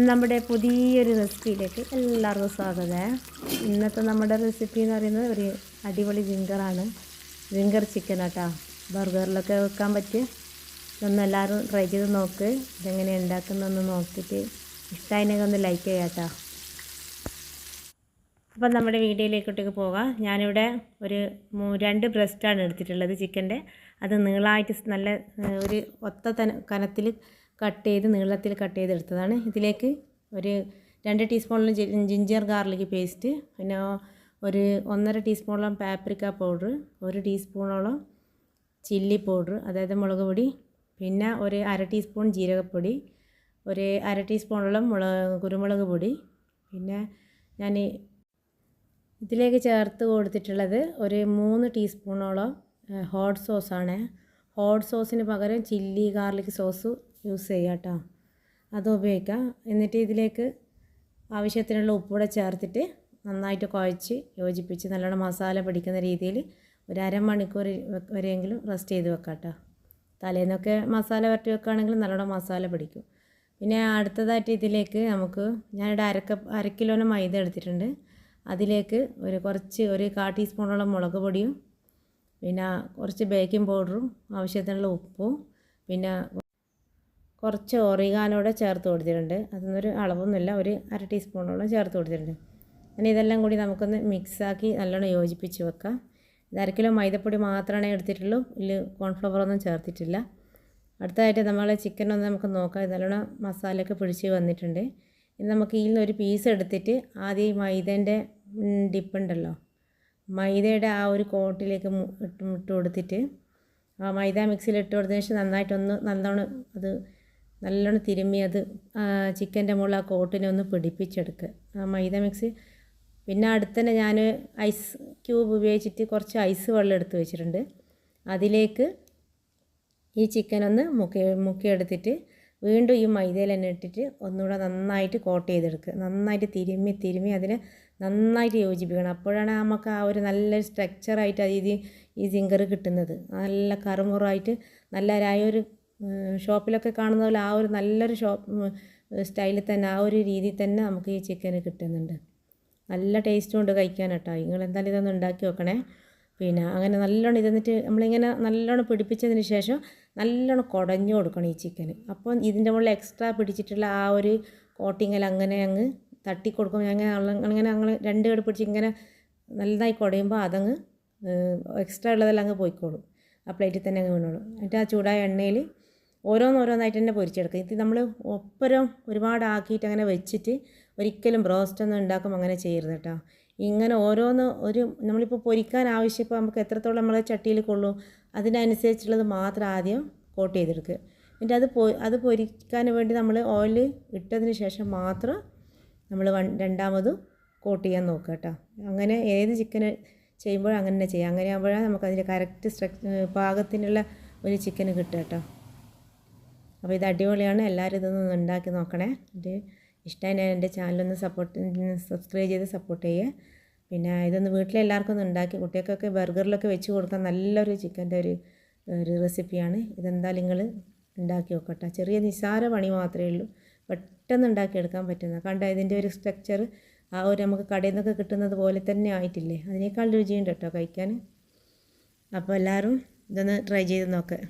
നമ്മുടെ പുതിയൊരു റെസിപ്പിയിലേക്ക് എല്ലാവർക്കും സ്വാഗതം. ഇന്നത്തെ നമ്മുടെ റെസിപ്പി എന്ന് പറയുന്നത് ഒരു അടിപൊളി ജിങ്കറാണ്. ജിങ്കർ ചിക്കൻ കേട്ടോ. ബർഗറിലൊക്കെ വെക്കാൻ പറ്റിയ ഇതൊന്നും എല്ലാവരും ട്രൈ ചെയ്ത് നോക്ക്. ഇതെങ്ങനെ ഉണ്ടാക്കുന്നതെന്ന് നോക്കിയിട്ട് ഇഷ്ടമായെങ്കിൽ ഒന്ന് ലൈക്ക് ചെയ്യാം കേട്ടോ. അപ്പം നമ്മുടെ വീഡിയോയിലേക്കോട്ടേക്ക് പോകാം. ഞാനിവിടെ ഒരു 2 ബ്രസ്റ്റാണ് എടുത്തിട്ടുള്ളത് ചിക്കൻ്റെ. അത് നീളമായിട്ട് നല്ല ഒരു ഒത്ത കനത്തിൽ കട്ട് ചെയ്ത് നീളത്തിൽ കട്ട് ചെയ്തെടുത്തതാണ്. ഇതിലേക്ക് ഒരു 2 ടീസ്പൂണോളം ജിഞ്ചർ ഗാർലിക് പേസ്റ്റ്, പിന്നെ ഒരു 1.5 ടീസ്പൂണോളം പാപ്രിക്ക പൗഡർ, 1 ടീസ്പൂണോളം ചില്ലി പൗഡർ അതായത് മുളക് പൊടി, പിന്നെ ഒരു 1/2 ടീസ്പൂൺ ജീരകപ്പൊടി, ഒരു 1/2 ടീസ്പൂണോളം കുരുമുളക് പൊടി. പിന്നെ ഞാൻ ഇതിലേക്ക് ചേർത്ത് കൊടുത്തിട്ടുള്ളത് ഒരു 3 ടീസ്പൂണോളം ഹോട്ട് സോസാണ്. ഹോട്ട് സോസിന് പകരം ചില്ലി ഗാർലിക് സോസ് യൂസ് ചെയ്യുക കേട്ടോ, അത് ഉപയോഗിക്കാം. എന്നിട്ട് ഇതിലേക്ക് ആവശ്യത്തിനുള്ള ഉപ്പൂടെ ചേർത്തിട്ട് നന്നായിട്ട് കുഴച്ച് യോജിപ്പിച്ച് നല്ലോണം മസാല പിടിക്കുന്ന രീതിയിൽ ഒരു അരമണിക്കൂർ വരെയെങ്കിലും റെസ്റ്റ് ചെയ്ത് വെക്കാം കേട്ടോ. തലേന്നൊക്കെ മസാല വരട്ടി വെക്കുകയാണെങ്കിൽ നല്ലോണം മസാല പിടിക്കും. പിന്നെ അടുത്തതായിട്ട് ഇതിലേക്ക് നമുക്ക് ഞാനിവിടെ അര കിലോന് മൈദ എടുത്തിട്ടുണ്ട്. അതിലേക്ക് ഒരു 1/4 ടീസ്പൂണോളം മുളക് പൊടിയും, പിന്നെ കുറച്ച് ബേക്കിംഗ് പൗഡറും, ആവശ്യത്തിനുള്ള ഉപ്പും, പിന്നെ കുറച്ച് ഒറിഗാനോടെ ചേർത്ത് കൊടുത്തിട്ടുണ്ട്. അതൊന്നൊരു അളവൊന്നുമില്ല, ഒരു 1/2 ടീസ്പൂണോളം ചേർത്ത് കൊടുത്തിട്ടുണ്ട്. അങ്ങനെ ഇതെല്ലാം കൂടി നമുക്കൊന്ന് മിക്സാക്കി നല്ലോണം യോജിപ്പിച്ച് വെക്കാം. ഇത് 1 കിലോ മൈദപ്പൊടി മാത്രമേ എടുത്തിട്ടുള്ളൂ, ഇതിൽ കോൺഫ്ലവർ ഒന്നും ചേർത്തിട്ടില്ല. അടുത്തതായിട്ട് നമ്മൾ ചിക്കൻ ഒന്ന് നമുക്ക് നോക്കാം. ഇത് നല്ലോണം മസാലയൊക്കെ പിടിച്ച് വന്നിട്ടുണ്ട്. ഇനി നമുക്ക് ഇതിൽ നിന്ന് ഒരു പീസ് എടുത്തിട്ട് ആദ്യം ഈ മൈദേൻ്റെ ഡിപ്പുണ്ടല്ലോ, മൈദയുടെ ആ ഒരു കോട്ടിലേക്ക് ഇട്ട് കൊടുത്തിട്ട് ആ മൈദ മിക്സിയിൽ ഇട്ട് കൊടുത്തതിന് ശേഷം നല്ലോണം തിരുമ്മി അത് ചിക്കൻ്റെ മുകളിൽ ആ കോട്ടിനെ ഒന്ന് പിടിപ്പിച്ചെടുക്കുക, ആ മൈദ മിക്സ്. പിന്നെ അടുത്തന്നെ ഞാൻ ഐസ് ക്യൂബ് ഉപയോഗിച്ചിട്ട് കുറച്ച് ഐസ് വെള്ളം എടുത്ത് വെച്ചിട്ടുണ്ട്. അതിലേക്ക് ഈ ചിക്കൻ ഒന്ന് മുക്കിയെടുത്തിട്ട് വീണ്ടും ഈ മൈദയിൽ തന്നെ ഇട്ടിട്ട് ഒന്നുകൂടെ നന്നായിട്ട് കോട്ട് ചെയ്തെടുക്കുക. നന്നായിട്ട് തിരുമ്മി അതിനെ നന്നായിട്ട് യോജിപ്പിക്കണം. അപ്പോഴാണ് നമുക്ക് ആ ഒരു നല്ലൊരു സ്ട്രക്ചറായിട്ട് ഈ ജിങ്കർ കിട്ടുന്നത്. നല്ല കറുമുറായിട്ട് നല്ലൊരു ഷോപ്പിലൊക്കെ കാണുന്ന പോലെ ആ ഒരു നല്ലൊരു സ്റ്റൈലിൽ തന്നെ ആ ഒരു രീതിയിൽ തന്നെ നമുക്ക് ഈ ചിക്കന് കിട്ടുന്നുണ്ട്. നല്ല ടേസ്റ്റും ഉണ്ട് കഴിക്കാൻ കേട്ടോ. നിങ്ങൾ എന്തായാലും ഇതൊന്ന് ഉണ്ടാക്കി വെക്കണേ. പിന്നെ അങ്ങനെ നല്ലോണം ഇതെന്നിട്ട് നമ്മളിങ്ങനെ നല്ലോണം പിടിപ്പിച്ചതിന് ശേഷം നല്ലോണം കുടഞ്ഞു കൊടുക്കണം ഈ ചിക്കന്. അപ്പോൾ ഇതിൻ്റെ മുകളിൽ എക്സ്ട്രാ പിടിച്ചിട്ടുള്ള ആ ഒരു കോട്ടിങ്ങെല്ലാം അങ്ങനെ അങ്ങ് തട്ടിക്കൊടുക്കും. അങ്ങനെ 2 കടി പിടിച്ച് ഇങ്ങനെ നല്ലതായി കുടയുമ്പോൾ അതങ്ങ് എക്സ്ട്രാ ഉള്ളതെല്ലാം അങ്ങ് പോയിക്കോളും, ആ പ്ലേറ്റിൽ തന്നെ അങ്ങ് വീണോളും. എന്നിട്ട് ആ ചൂടായ എണ്ണയിൽ ഓരോന്നായിട്ട് തന്നെ പൊരിച്ചെടുക്കുക. ഇത് നമ്മൾ ഒപ്പരം ഒരുപാട് ആക്കിയിട്ട് അങ്ങനെ വെച്ചിട്ട് ഒരിക്കലും ബ്രോസ്റ്റൊന്നും ഉണ്ടാക്കും അങ്ങനെ ചെയ്യരുത് കേട്ടോ. ഇങ്ങനെ നമ്മളിപ്പോൾ പൊരിക്കാൻ ആവശ്യപ്പോൾ നമുക്ക് എത്രത്തോളം നമ്മളെ ചട്ടിയിൽ കൊള്ളും അതിനനുസരിച്ചുള്ളത് മാത്രം ആദ്യം കോട്ട് ചെയ്തെടുക്കുക. എന്നിട്ട് അത് പൊരിക്കാൻ വേണ്ടി നമ്മൾ ഓയിൽ ഇട്ടതിന് ശേഷം മാത്രം നമ്മൾ രണ്ടാമതും കോട്ട് ചെയ്യാൻ നോക്കുക കേട്ടോ. അങ്ങനെ ഏത് ചിക്കന് ചെയ്യുമ്പോഴും അങ്ങനെ തന്നെ ചെയ്യാം. അങ്ങനെ ആകുമ്പോഴാണ് നമുക്കതിൻ്റെ കറക്റ്റ് പാകത്തിനുള്ള ഒരു ചിക്കന് കിട്ടുക കേട്ടോ. അപ്പോൾ ഇത് അടിപൊളിയാണ്. എല്ലാവരും ഇതൊന്ന് ഉണ്ടാക്കി നോക്കണേ. ഇത് ഇഷ്ടമായി എൻ്റെ ചാനലൊന്ന് സബ്സ്ക്രൈബ് ചെയ്ത് സപ്പോർട്ട് ചെയ്യുക. പിന്നെ ഇതൊന്ന് വീട്ടിലെല്ലാവർക്കും ഒന്ന് ഉണ്ടാക്കി കുട്ടികൾക്കൊക്കെ ബർഗറിലൊക്കെ വെച്ച് കൊടുക്കാൻ നല്ലൊരു ചിക്കൻ്റെ ഒരു റെസിപ്പിയാണ്. ഇതെന്തായാലും നിങ്ങൾ ഉണ്ടാക്കി നോക്കട്ടെ. ചെറിയ നിസ്സാര പണി മാത്രമേ ഉള്ളൂ, പെട്ടെന്ന് ഉണ്ടാക്കിയെടുക്കാൻ പറ്റുന്ന. കണ്ട ഇതിൻ്റെ ഒരു സ്ട്രക്ചർ ആ ഒരു നമുക്ക് കടയിൽ നിന്നൊക്കെ കിട്ടുന്നത് പോലെ തന്നെ ആയിട്ടില്ലേ, അതിനേക്കാൾ രുചിയുണ്ട് കേട്ടോ കഴിക്കാൻ. അപ്പോൾ എല്ലാവരും ഇതൊന്ന് ട്രൈ ചെയ്ത് നോക്കുക.